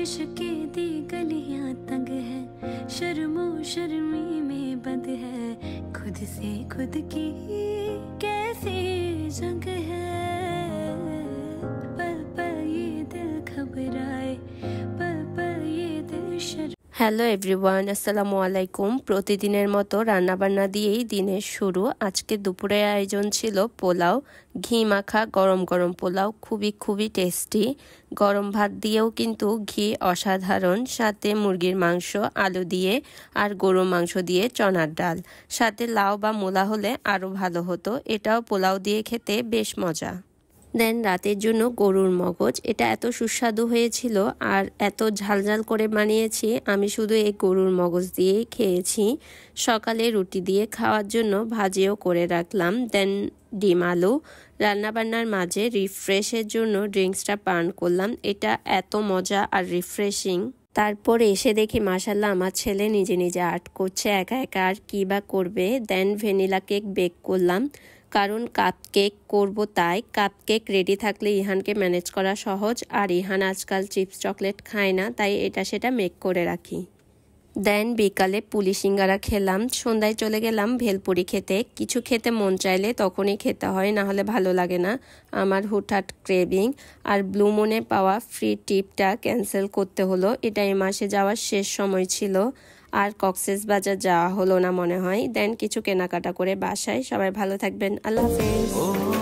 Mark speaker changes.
Speaker 1: इश्क़े दी गलियां तंग है, शर्मो शर्मी में बंद है, खुद से खुद की कैसी जंग है। पल पल ये दिल घबराए, पल पल ये दिल शर्म। হ্যালো এভরিওয়ান, আসসালামু আলাইকুম। প্রতিদিনের মতো রান্নাবান্না দিয়েই দিনের শুরু। আজকে দুপুরের আয়োজন ছিল পোলাও, ঘি মাখা গরম গরম পোলাও, খুবই টেস্টি। গরম ভাত দিয়েও কিন্তু ঘি অসাধারণ, সাথে মুরগির মাংস আলু দিয়ে আর গরুর মাংস দিয়ে চনার ডাল, সাথে লাউ বা মূলা হলে আরও ভালো হতো। এটাও পোলাও দিয়ে খেতে বেশ মজা। দেন রাতের জন্য গরুর মগজ, এটা এত সুস্বাদু হয়েছিল আর এত ঝালঝাল করে বানিয়েছি, আমি শুধু এই গরুর মগজ দিয়েই খেয়েছি। সকালে রুটি দিয়ে খাওয়ার জন্য ভাজিও করে রাখলাম। দেন ডিম আলু। রান্নাবান্নার মাঝে রিফ্রেশের জন্য ড্রিঙ্কসটা পান করলাম, এটা এত মজা আর রিফ্রেশিং। তারপরে এসে দেখি মাশাল্লাহ আমার ছেলে নিজে নিজে আর্ট করছে একা একা, আর কী বা করবে। দেন ভ্যানিলা কেক বেক করলাম, কারণ কাপ কেক করবো তাই। কাপ কেক রেডি থাকলে ইহানকে ম্যানেজ করা সহজ, আর ইহান আজকাল চিপস চকলেট খায় না, তাই এটা সেটা মেক করে রাখি। দেন বিকালে পুলি সিঙ্গারা খেলাম। সন্ধ্যায় চলে গেলাম ভেলপুরি খেতে। কিছু খেতে মন চাইলে তখনই খেতে হয়, না হলে ভালো লাগে না। আমার হুটহাট ক্রেভিং, আর ব্লু মুনে পাওয়া ফ্রি টিপটা ক্যান্সেল করতে হলো। এটা এই মাসে যাওয়ার শেষ সময় ছিল, আর কক্সবাজার যাওয়া হলো না মনে হয়। দেন কিছু কেনাকাটা করে বাসায়। সবাই ভালো থাকবেন, আল্লাহ হাফেজ।